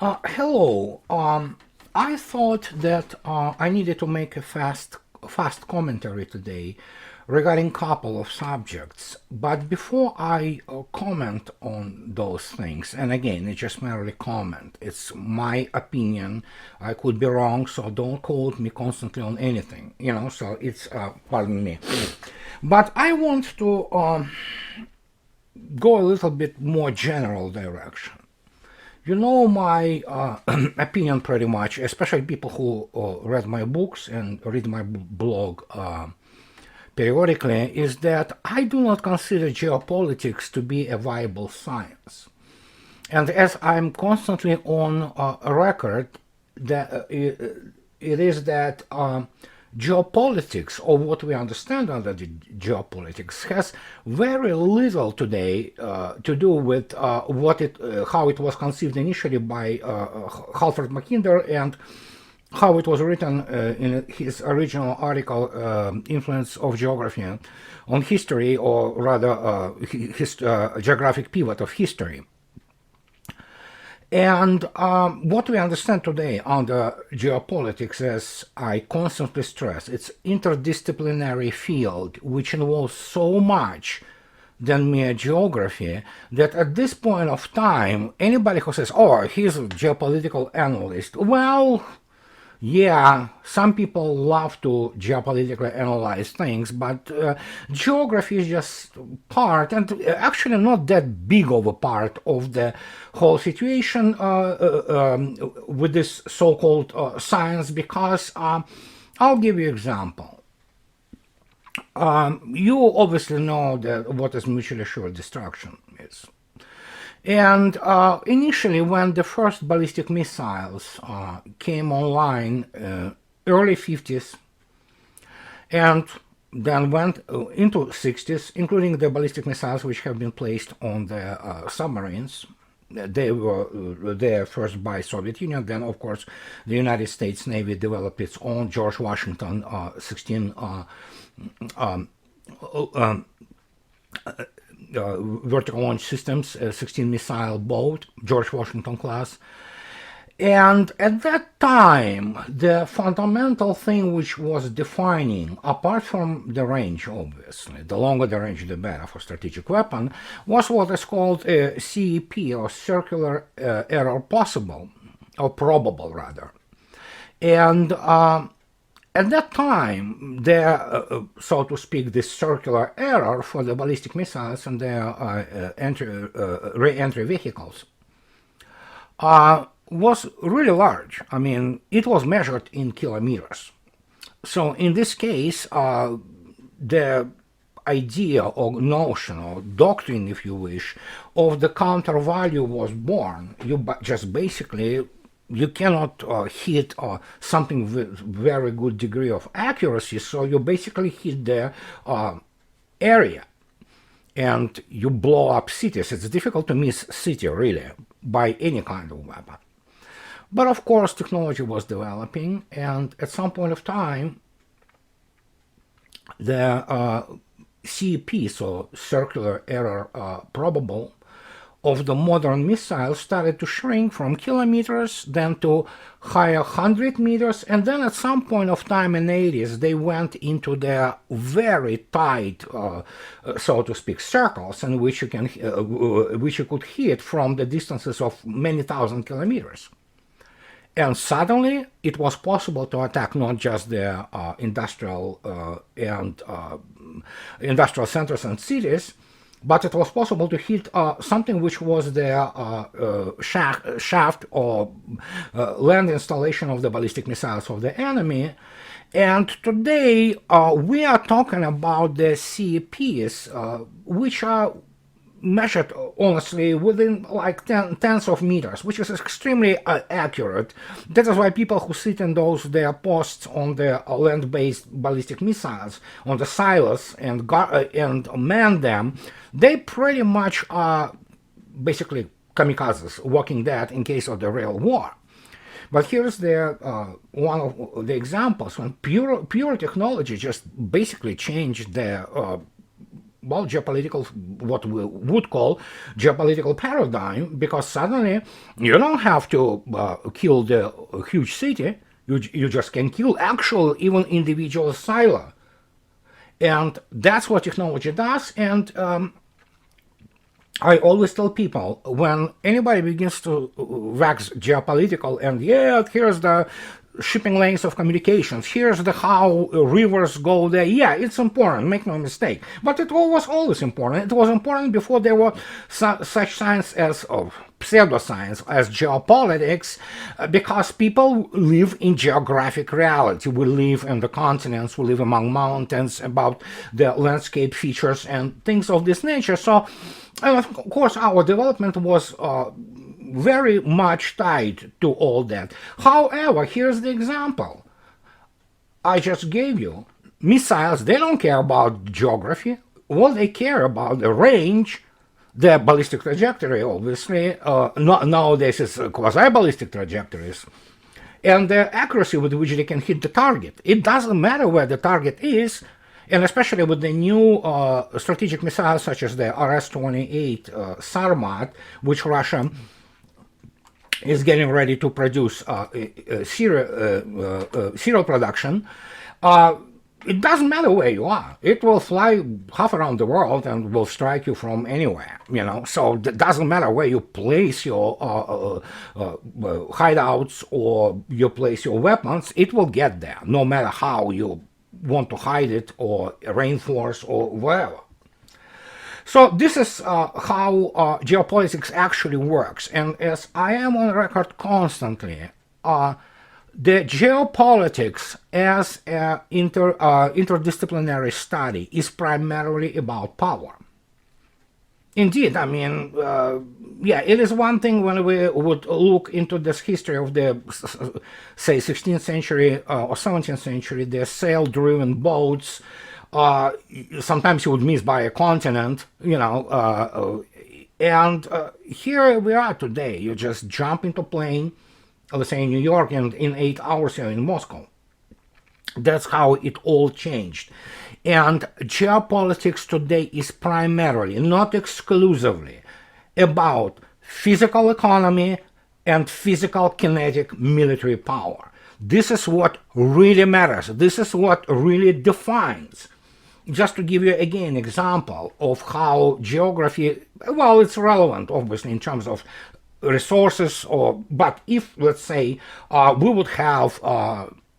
Hello. I thought that I needed to make a fast commentary today regarding couple of subjects. But before I comment on those things, and again, it's just merely comment. It's my opinion. I could be wrong, so don't quote me constantly on anything. So it's pardon me. But I want to go a little bit more general direction. You know my opinion pretty much, especially people who read my books and read my blog periodically, is that I do not consider geopolitics to be a viable science. And as I'm constantly on a record, that it is that geopolitics, or what we understand under the geopolitics, has very little today to do with how it was conceived initially by Halford Mackinder and how it was written in his original article, Influence of Geography on History, or rather Geographic Pivot of History. And what we understand today under geopolitics, as I constantly stress, it's interdisciplinary field which involves so much than mere geography, that at this point of time, anybody who says, oh, he's a geopolitical analyst, well, yeah, some people love to geopolitically analyze things, but geography is just part, and actually not that big of a part of the whole situation with this so-called science, because I'll give you an example. You obviously know that what is mutually assured destruction is. And initially, when the first ballistic missiles came online, early 50s, and then went into 60s, including the ballistic missiles which have been placed on the submarines. They were there first by Soviet Union. Then, of course, the United States Navy developed its own George Washington 16 vertical launch systems, 16 missile boat, George Washington class. And at that time, the fundamental thing which was defining, apart from the range, obviously, the longer the range, the better for strategic weapon, was what is called a CEP, or circular error possible, or probable rather. And at that time, so to speak, this circular error for the ballistic missiles and their re-entry vehicles was really large. I mean, it was measured in kilometers. So in this case, the idea or notion or doctrine, if you wish, of the counter value was born. You just basically, you cannot hit something with very good degree of accuracy, so you basically hit the area and you blow up cities. It's difficult to miss city, really, by any kind of weapon. But of course, technology was developing, and at some point of time, the CEP, so circular error probable, of the modern missiles started to shrink from kilometers, then to higher 100 meters, and then at some point of time in the 80s, they went into their very tight, so to speak, circles, in which you could hit from the distances of many thousand kilometers. And suddenly, it was possible to attack not just the industrial centers and cities, but it was possible to hit something which was the shaft or land installation of the ballistic missiles of the enemy. And today we are talking about the CEPs, which are measured honestly within like tens of meters, which is extremely accurate. That is why people who sit in their posts on the land-based ballistic missiles, on the silos, and man them, they pretty much are basically kamikazes, walking dead in case of the real war. But here's one of the examples when pure technology just basically changed the well, geopolitical, what we would call geopolitical paradigm, because suddenly you don't have to kill the huge city, you just can kill actual even individual silo. And that's what technology does. And I always tell people, when anybody begins to wax geopolitical and, yeah, here's the shipping lanes of communications, here's the how rivers go there, yeah, it's important, make no mistake, but it was always important. It was important before there were such science as pseudoscience as geopolitics, because people live in geographic reality. We live in the continents, we live among mountains, about the landscape features and things of this nature. So, and of course, our development was very much tied to all that. However, here's the example I just gave you. Missiles, they don't care about geography. All they care about the range, the ballistic trajectory, obviously. Nowadays it's quasi-ballistic trajectories. And the accuracy with which they can hit the target. It doesn't matter where the target is, and especially with the new strategic missiles such as the RS-28 Sarmat, which Russia is getting ready to produce serial production. It doesn't matter where you are. It will fly half around the world and will strike you from anywhere, So it doesn't matter where you place your hideouts or you place your weapons, it will get there, no matter how you want to hide it or reinforce or whatever. So this is how geopolitics actually works. And as I am on record constantly, the geopolitics as an interdisciplinary study is primarily about power. Indeed, I mean, yeah, it is one thing when we would look into this history of the, say, 16th century or 17th century, the sail-driven boats. Sometimes you would miss by a continent, and here we are today. You just jump into a plane, let's say in New York, and in 8 hours you're in Moscow. That's how it all changed. And geopolitics today is primarily, not exclusively, about physical economy and physical kinetic military power. This is what really matters. This is what really defines. Just to give you again an example of how geography, well, it's relevant, obviously, in terms of resources, but if, let's say, we would have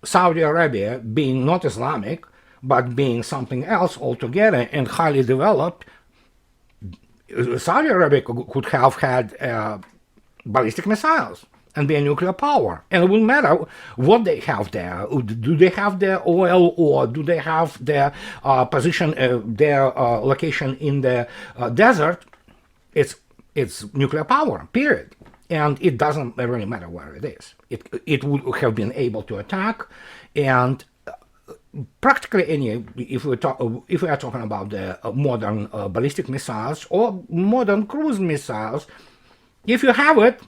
Saudi Arabia being not Islamic, but being something else altogether and highly developed, Saudi Arabia could have had ballistic missiles and be a nuclear power. And it wouldn't matter what they have there. Do they have their oil, or do they have their position, their location in the desert? It's nuclear power, period. And it doesn't really matter where it is. It would have been able to attack, and practically any, if we are talking about the modern ballistic missiles or modern cruise missiles, if you have it,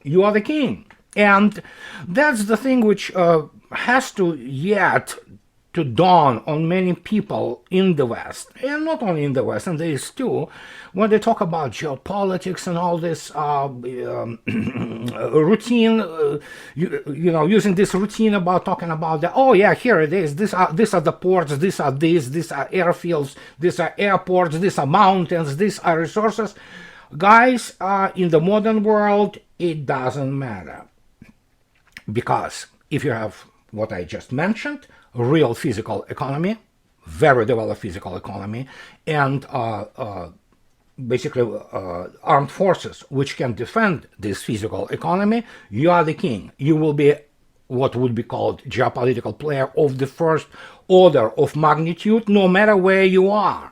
you are the king. And that's the thing which has to yet to dawn on many people in the West, and not only in the West, and there is too, when they talk about geopolitics and all this routine, using this routine about talking about the, oh yeah, here it is, these are the ports, these are airfields, these are airports, these are mountains, these are resources. Guys, in the modern world, it doesn't matter. Because if you have what I just mentioned, real physical economy, very developed physical economy, and basically armed forces which can defend this physical economy, you are the king. You will be what would be called geopolitical player of the first order of magnitude, no matter where you are.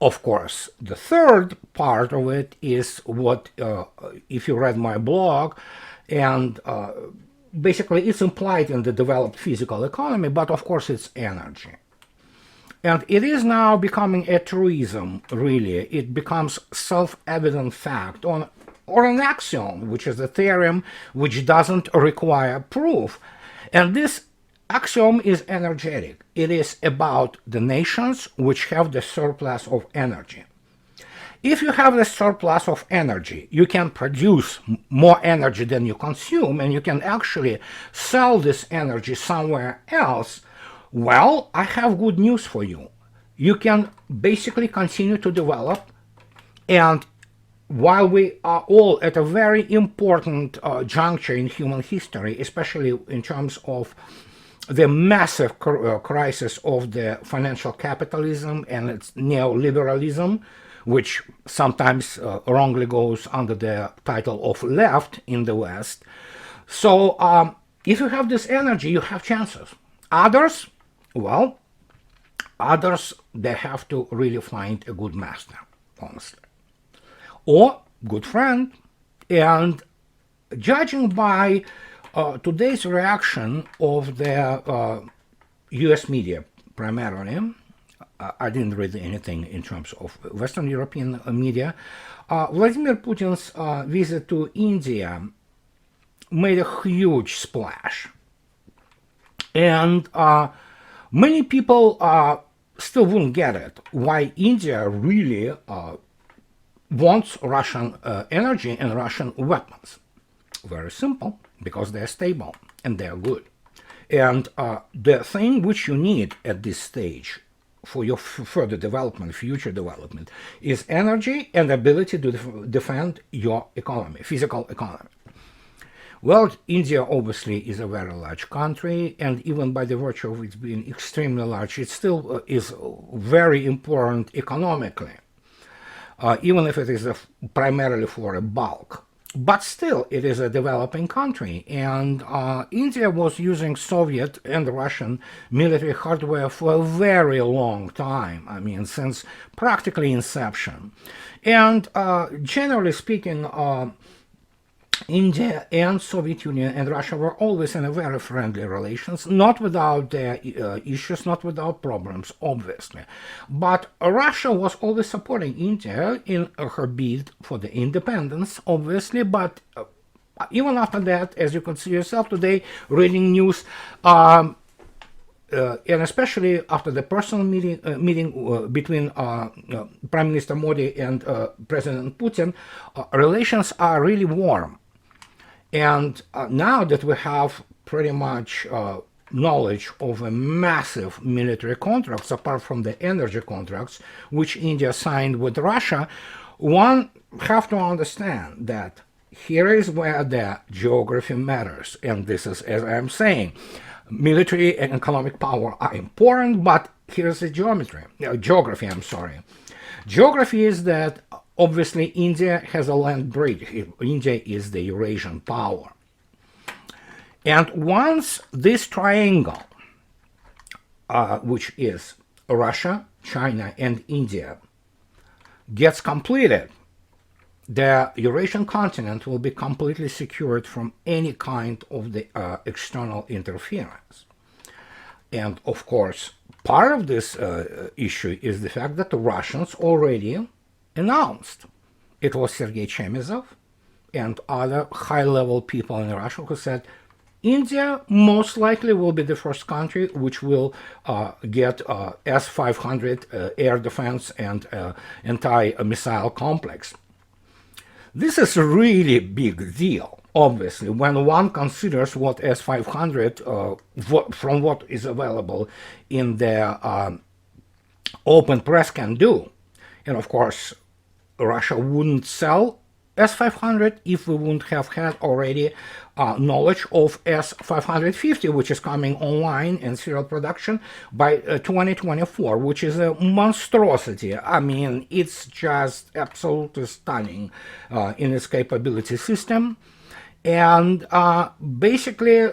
Of course, the third part of it is what, if you read my blog, and basically it's implied in the developed physical economy, but of course it's energy. And it is now becoming a truism, really. It becomes self-evident fact, or an axiom, which is a theorem which doesn't require proof. And this axiom is energetic. It is about the nations which have the surplus of energy. If you have the surplus of energy, you can produce more energy than you consume, and you can actually sell this energy somewhere else. Well, I have good news for you. You can basically continue to develop, and while we are all at a very important juncture in human history, especially in terms of the massive crisis of the financial capitalism and its neoliberalism, which sometimes wrongly goes under the title of left in the West. So if you have this energy, you have chances. Others, well, others, they have to really find a good master, honestly, or good friend. And judging by today's reaction of the US media primarily, I didn't read anything in terms of Western European media, Vladimir Putin's visit to India made a huge splash. And many people still wouldn't get it, why India really wants Russian energy and Russian weapons. Very simple, because they're stable and they're good. And the thing which you need at this stage for your further development, future development, is energy and ability to defend your economy, physical economy. Well, India obviously is a very large country, and even by the virtue of it being extremely large, it still is very important economically, even if it is primarily for a bulk. But still, it is a developing country, and India was using Soviet and Russian military hardware for a very long time, I mean, since practically inception. And generally speaking, India and Soviet Union and Russia were always in a very friendly relations, not without their issues, not without problems, obviously. But Russia was always supporting India in her bid for the independence, obviously, but even after that, as you can see yourself today, reading news, and especially after the personal meeting between Prime Minister Modi and President Putin, relations are really warm. And now that we have pretty much knowledge of a massive military contracts, apart from the energy contracts, which India signed with Russia, one have to understand that here is where the geography matters. And this is, as I'm saying, military and economic power are important, but here's the geography, I'm sorry. Geography is that obviously India has a land bridge. India is the Eurasian power. And once this triangle, which is Russia, China, and India, gets completed, the Eurasian continent will be completely secured from any kind of the external interference. And of course, part of this issue is the fact that the Russians already announced. It was Sergei Chemezov and other high-level people in Russia who said India most likely will be the first country which will get S-500 air defense and anti-missile complex. This is a really big deal, obviously, when one considers what S-500, from what is available in the open press, can do. And of course, Russia wouldn't sell S-500 if we wouldn't have had already knowledge of S-550, which is coming online in serial production by 2024, which is a monstrosity. I mean, it's just absolutely stunning in its capability system. And basically,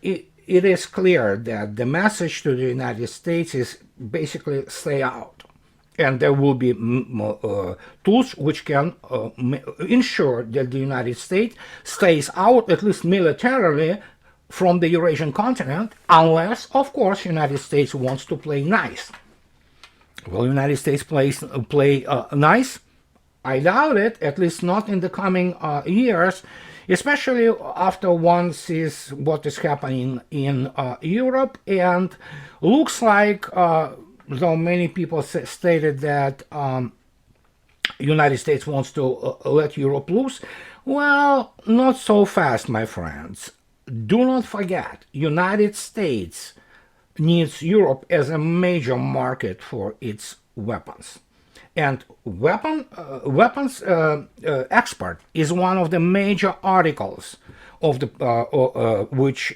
it is clear that the message to the United States is basically stay out. And there will be tools which can ensure that the United States stays out, at least militarily, from the Eurasian continent, unless, of course, the United States wants to play nice. Will the United States play nice? I doubt it, at least not in the coming years. especially after one sees what is happening in Europe, and looks like, though many people stated that United States wants to let Europe loose, well, not so fast, my friends. Do not forget, United States needs Europe as a major market for its weapons. And weapons export is one of the major articles of the which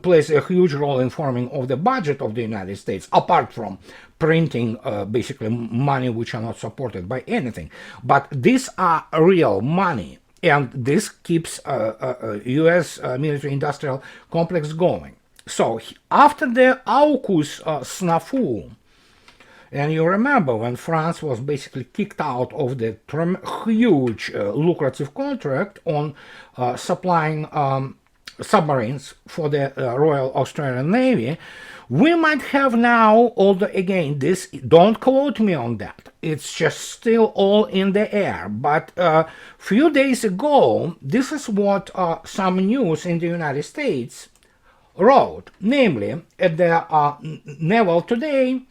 plays a huge role in forming of the budget of the United States, apart from printing basically money which are not supported by anything. But these are real money, and this keeps U.S. military-industrial complex going. So after the AUKUS snafu, and you remember when France was basically kicked out of the huge lucrative contract on supplying submarines for the Royal Australian Navy, we might have now, although again, this, don't quote me on that, it's just still all in the air, but a few days ago, this is what some news in the United States wrote, namely, at the Naval today,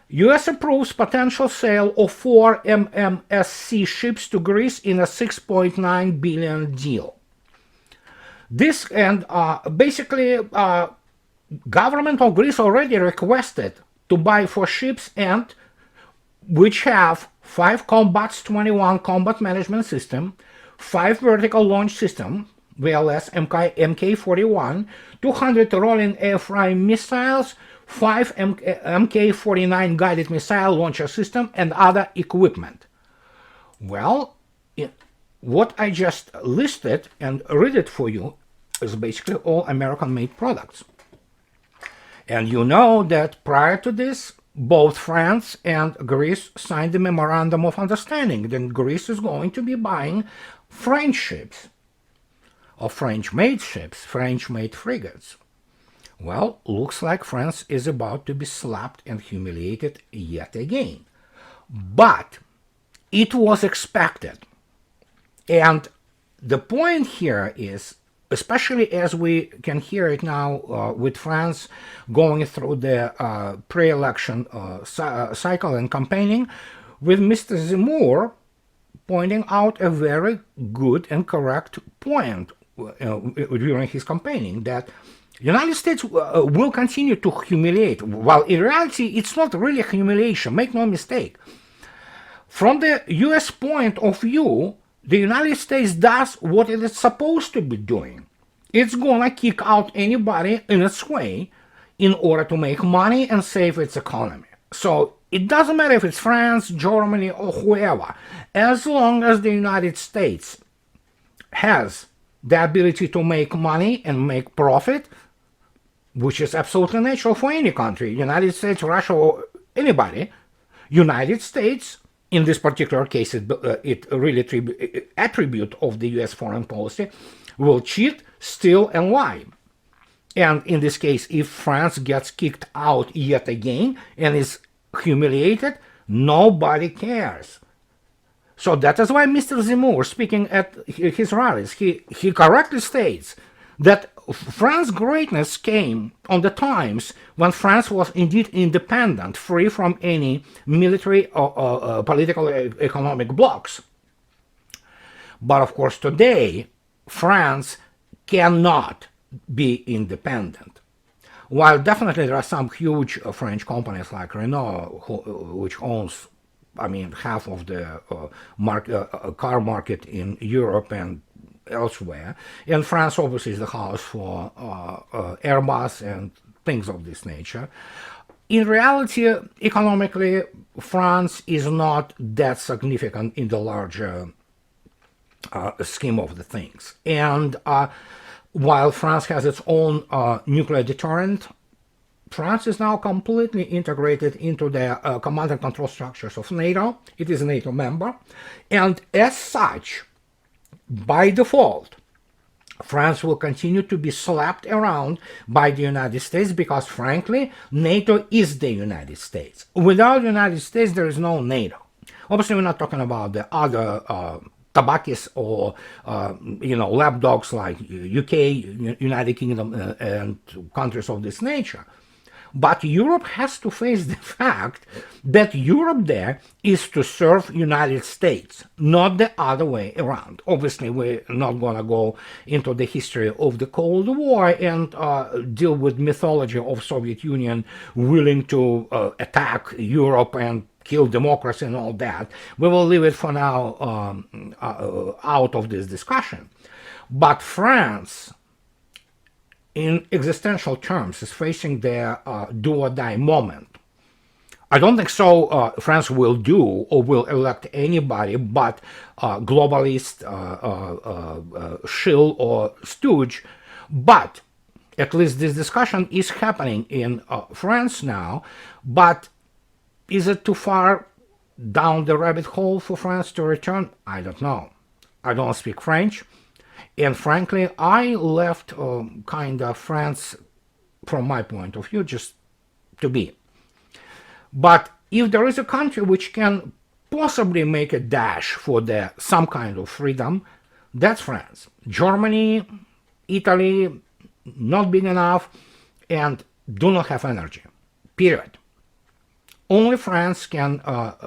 U.S. approves potential sale of 4 MMSC ships to Greece in a $6.9 billion deal. This, and basically, government of Greece already requested to buy 4 ships, and which have 5 Combats 21 combat management system, 5 vertical launch system, VLS MK-41, 200 rolling airframe missiles, 5 MK-49 guided missile launcher system, and other equipment. Well, what I just listed and read it for you is basically all American-made products. And you know that prior to this, both France and Greece signed the Memorandum of Understanding. Then Greece is going to be buying French ships, or French-made ships, French-made frigates. Well, looks like France is about to be slapped and humiliated yet again. But it was expected. And the point here is, especially as we can hear it now with France going through the pre-election cycle and campaigning, with Mr. Zemmour pointing out a very good and correct point during his campaigning, that the United States will continue to humiliate. While in reality, it's not really humiliation, make no mistake. From the US point of view, the United States does what it is supposed to be doing. It's gonna kick out anybody in its way in order to make money and save its economy. So it doesn't matter if it's France, Germany, or whoever, as long as the United States has the ability to make money and make profit, which is absolutely natural for any country, United States, Russia, or anybody. United States, in this particular case, it really attribute of the US foreign policy, will cheat, steal, and lie. And in this case, if France gets kicked out yet again and is humiliated, nobody cares. So that is why Mr. Zemmour, speaking at his rallies, he correctly states that France's greatness came on the times when France was indeed independent, free from any military or political economic blocks. But of course today, France cannot be independent. While definitely there are some huge French companies like Renault, which owns, I mean, half of the car market in Europe and elsewhere, and France obviously is the house for Airbus and things of this nature. In reality, economically, France is not that significant in the larger scheme of the things. And while France has its own nuclear deterrent, France is now completely integrated into the command and control structures of NATO. It is a NATO member, and as such, by default, France will continue to be slapped around by the United States because, frankly, NATO is the United States. Without the United States, there is no NATO. Obviously, we're not talking about the other tobacconists or lapdogs like UK, United Kingdom, and countries of this nature. But Europe has to face the fact that Europe there is to serve United States, not the other way around. Obviously, we're not going to go into the history of the Cold War and deal with mythology of Soviet Union willing to attack Europe and kill democracy and all that. We will leave it for now out of this discussion. But France, in existential terms, is facing their do-or-die moment. I don't think so France will do or will elect anybody but globalist, shill or stooge, but at least this discussion is happening in France now. But is it too far down the rabbit hole for France to return? I don't know. I don't speak French. And frankly, I left kind of France, from my point of view, just to be. But if there is a country which can possibly make a dash for some kind of freedom, that's France. Germany, Italy, not big enough, and do not have energy, period. Only France can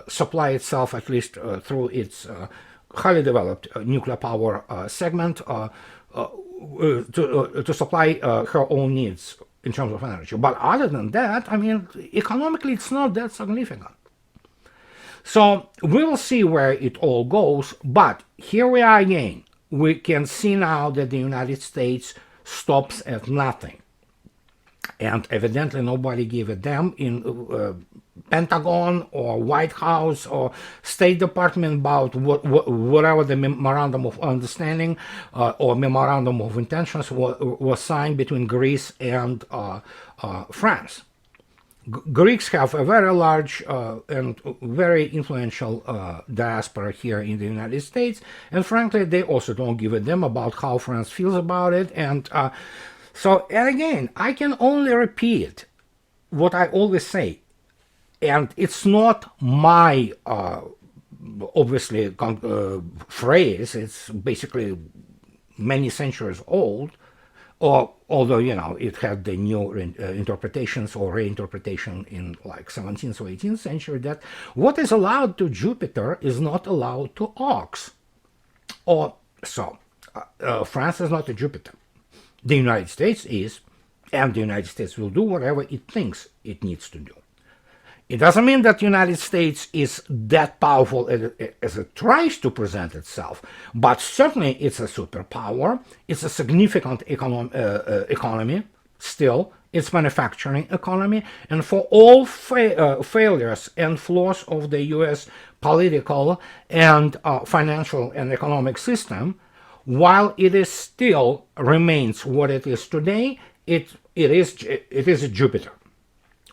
supply itself, at least through its highly developed nuclear power segment, to supply her own needs in terms of energy. But other than that, I mean, economically, it's not that significant. So we will see where it all goes. But here we are again. We can see now that the United States stops at nothing. And evidently nobody gave a damn in Pentagon or White House or State Department about whatever the memorandum of understanding or memorandum of intentions was signed between Greece and France. Greeks have a very large and very influential diaspora here in the United States, and frankly they also don't give a damn about how France feels about it. And and again, I can only repeat what I always say, and it's not my obviously phrase. It's basically many centuries old, or although it had the new interpretations or reinterpretation in like 17th or 18th century, that what is allowed to Jupiter is not allowed to Ox. Or so France is not a Jupiter. The United States is, and the United States will do whatever it thinks it needs to do. It doesn't mean that the United States is that powerful as it tries to present itself, but certainly it's a superpower. It's a significant economy still. It's manufacturing economy, and for all failures and flaws of the U.S. political and financial and economic system, while it is still remains what it is today, it is a Jupiter.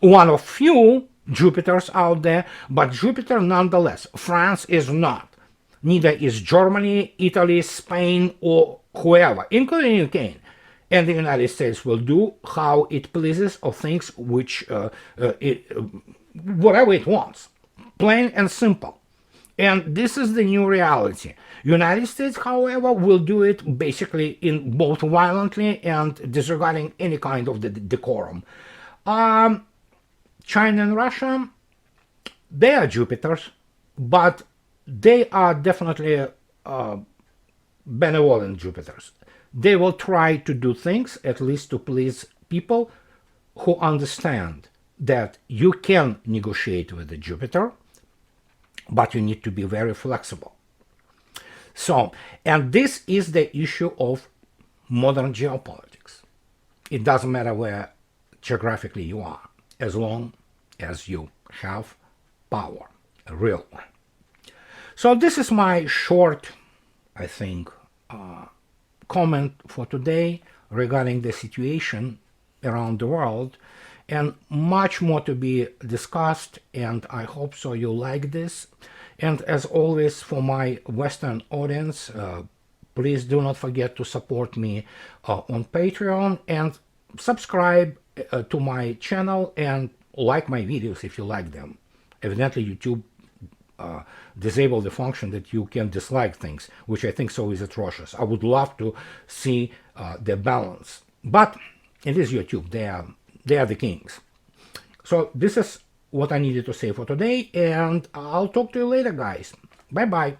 One of few Jupiters out there, but Jupiter nonetheless. France is not. Neither is Germany, Italy, Spain, or whoever, including Ukraine. And the United States will do how it pleases or thinks which whatever it wants. Plain and simple. And this is the new reality. United States, however, will do it basically in both violently and disregarding any kind of the decorum. China and Russia, they are Jupiters, but they are definitely benevolent Jupiters. They will try to do things, at least to please people who understand that you can negotiate with the Jupiter, but you need to be very flexible. So, and this is the issue of modern geopolitics. It doesn't matter where geographically you are, as long as you have power, a real one. So this is my short, I think, comment for today regarding the situation around the world, and much more to be discussed, and I hope so you like this. And as always, for my Western audience, please do not forget to support me on Patreon and subscribe to my channel and like my videos if you like them. Evidently, YouTube disable the function that you can dislike things, which I think so is atrocious. I would love to see the balance, but it is YouTube. They are the kings. So this is what I needed to say for today, and I'll talk to you later, guys. Bye bye.